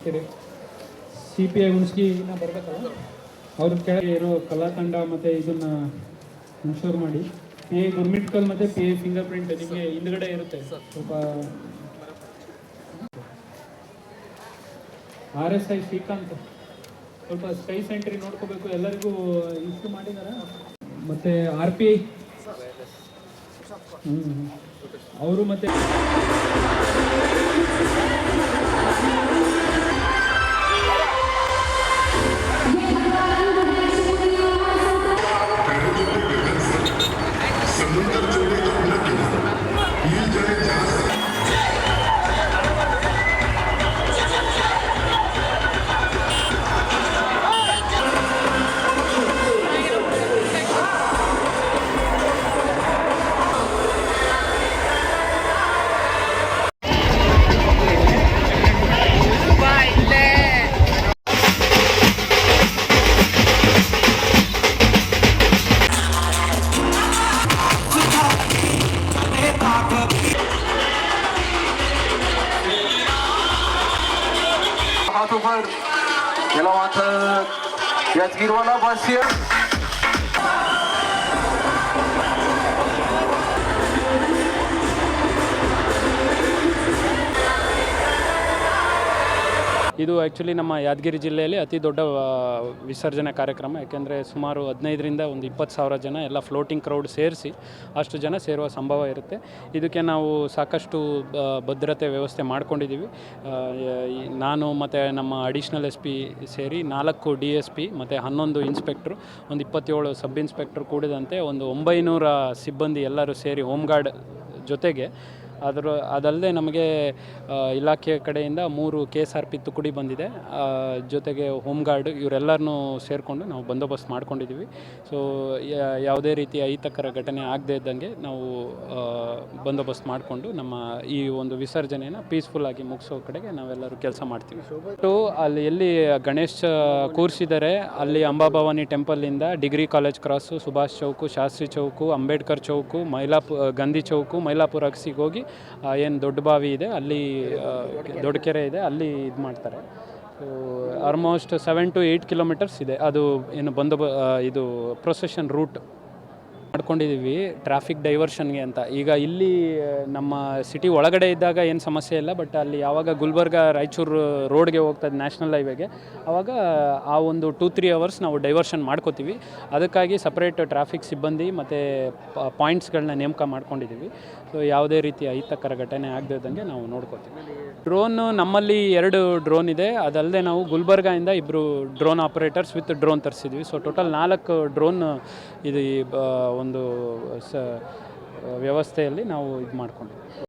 ಅಧ್ಯಕ್ಷರೇ, CPI ಹುಣಸ್ಗಿನ ಬರಬೇಕಲ್ಲ, ಅವ್ರ ಕೆಳಗೆ ಇರೋ ಕಲಾತಂಡ ಮತ್ತು ಇದನ್ನು ಇನ್ಶೂರ್ ಮಾಡಿ. PI ಗುರ್ಮಿಟ್ಕಲ್ ಮತ್ತು PI ಫಿಂಗರ್ ಪ್ರಿಂಟ್ ನಿಮಗೆ ಹಿಂದ್ಗಡೆ ಇರುತ್ತೆ. ಸ್ವಲ್ಪ RSI ಶ್ರೀಕಾಂತ್ ಸ್ವಲ್ಪ ಸ್ಕೈ ಸೆಂಟ್ರಿ ನೋಡ್ಕೋಬೇಕು, ಎಲ್ಲರಿಗೂ ಇಶ್ಯೂ ಮಾಡಿದ್ದಾರೆ. ಮತ್ತು RPI ಅವರು ಮತ್ತು गेला मात्र याचगीरवाला भाष्य ಇದು ಆ್ಯಕ್ಚುಲಿ ನಮ್ಮ ಯಾದಗಿರಿ ಜಿಲ್ಲೆಯಲ್ಲಿ ಅತಿ ದೊಡ್ಡ ವಿಸರ್ಜನೆ ಕಾರ್ಯಕ್ರಮ. ಯಾಕೆಂದರೆ ಸುಮಾರು 15ರಿಂದ ಒಂದು 20,000 ಜನ ಎಲ್ಲ ಫ್ಲೋಟಿಂಗ್ ಕ್ರೌಡ್ ಸೇರಿಸಿ ಅಷ್ಟು ಜನ ಸೇರುವ ಸಂಭವ ಇರುತ್ತೆ. ಇದಕ್ಕೆ ನಾವು ಸಾಕಷ್ಟು ಭದ್ರತೆ ವ್ಯವಸ್ಥೆ ಮಾಡ್ಕೊಂಡಿದ್ದೀವಿ. ನಾನು ಮತ್ತು ನಮ್ಮ ಅಡಿಷ್ನಲ್ SP ಸೇರಿ 4 DSP ಮತ್ತು 11 ಇನ್ಸ್ಪೆಕ್ಟ್ರು, ಒಂದು 27 ಸಬ್ ಇನ್ಸ್ಪೆಕ್ಟ್ರು ಕೂಡಿದಂತೆ ಒಂದು 900 ಸಿಬ್ಬಂದಿ ಎಲ್ಲರೂ ಸೇರಿ ಹೋಮ್ ಗಾರ್ಡ್ ಜೊತೆಗೆ ಅದಲ್ಲದೆ ನಮಗೆ ಇಲಾಖೆಯ ಕಡೆಯಿಂದ 3 KSRP ತುಕಡಿ ಬಂದಿದೆ. ಜೊತೆಗೆ ಹೋಮ್ ಗಾರ್ಡ್ ಇವರೆಲ್ಲರನ್ನೂ ಸೇರಿಕೊಂಡು ನಾವು ಬಂದೋಬಸ್ತ್ ಮಾಡ್ಕೊಂಡಿದ್ದೀವಿ. ಸೊ ಯಾವುದೇ ರೀತಿಯ ಅಹಿತಕರ ಘಟನೆ ಆಗದೇ ಇದ್ದಂಗೆ ನಾವು ಬಂದೋಬಸ್ತ್ ಮಾಡಿಕೊಂಡು ನಮ್ಮ ಈ ಒಂದು ವಿಸರ್ಜನೆಯನ್ನು ಪೀಸ್ಫುಲ್ಲಾಗಿ ಮುಗಿಸೋ ಕಡೆಗೆ ನಾವೆಲ್ಲರೂ ಕೆಲಸ ಮಾಡ್ತೀವಿ. ಅಲ್ಲಿ ಎಲ್ಲಿ ಗಣೇಶ್ ಕೂರಿಸಿದ್ದಾರೆ ಅಲ್ಲಿ ಅಂಬಾಭವಾನಿ ಟೆಂಪಲಿಂದ ಡಿಗ್ರಿ ಕಾಲೇಜ್ ಕ್ರಾಸು, ಸುಭಾಷ್ ಚೌಕು, ಶಾಸ್ತ್ರಿ ಚೌಕು, ಅಂಬೇಡ್ಕರ್ ಚೌಕು, ಗಾಂಧಿ ಚೌಕು, ಮೈಲಾಪುರ ಅಗಸಿಗೆ ಹೋಗಿ ಏನು ದೊಡ್ಡ ಬಾವಿ ಇದೆ ಅಲ್ಲಿ, ದೊಡ್ಡ ಕೆರೆ ಇದೆ ಅಲ್ಲಿ ಇದು ಮಾಡ್ತಾರೆ. ಸೊ ಆಲ್ಮೋಸ್ಟ್ 7 to 8 ಕಿಲೋಮೀಟರ್ಸ್ ಇದೆ ಅದು ಏನು ಇದು ಪ್ರೊಸೆಷನ್ ರೂಟ್ ಮಾಡ್ಕೊಂಡಿದ್ದೀವಿ ಟ್ರಾಫಿಕ್ ಡೈವರ್ಷನ್ಗೆ ಅಂತ. ಈಗ ಇಲ್ಲಿ ನಮ್ಮ ಸಿಟಿ ಒಳಗಡೆ ಇದ್ದಾಗ ಏನು ಸಮಸ್ಯೆ ಇಲ್ಲ, ಬಟ್ ಅಲ್ಲಿ ಯಾವಾಗ ಗುಲ್ಬರ್ಗ ರಾಯಚೂರು ರೋಡ್ಗೆ ಹೋಗ್ತದೆ ನ್ಯಾಷನಲ್ ಹೈವೇಗೆ, ಆವಾಗ ಆ ಒಂದು 2-3 ಅವರ್ಸ್ ನಾವು ಡೈವರ್ಷನ್ ಮಾಡ್ಕೋತೀವಿ. ಅದಕ್ಕಾಗಿ ಸಪ್ರೇಟ್ ಟ್ರಾಫಿಕ್ ಸಿಬ್ಬಂದಿ ಮತ್ತು ಪಾಯಿಂಟ್ಸ್ಗಳನ್ನ ನೇಮಕ ಮಾಡ್ಕೊಂಡಿದ್ದೀವಿ. ಸೊ ಯಾವುದೇ ರೀತಿಯ ಅಹಿತಕರ ಘಟನೆ ಆಗದಿದ್ದಂಗೆ ನಾವು ನೋಡ್ಕೋತೀವಿ. ಡ್ರೋನು ನಮ್ಮಲ್ಲಿ 2 ಡ್ರೋನ್ ಇದೆ. ಅದಲ್ಲದೆ ನಾವು ಗುಲ್ಬರ್ಗಾಯಿಂದ 2 ಡ್ರೋನ್ ಆಪರೇಟರ್ಸ್ ವಿತ್ ಡ್ರೋನ್ ತರಿಸಿದ್ವಿ. ಸೊ ಟೋಟಲ್ 4 ಡ್ರೋನ್ ಇದು ಒಂದು ವ್ಯವಸ್ಥೆಯಲ್ಲಿ ನಾವು ಇದು ಮಾಡ್ಕೊಂಡಿದ್ದೀವಿ.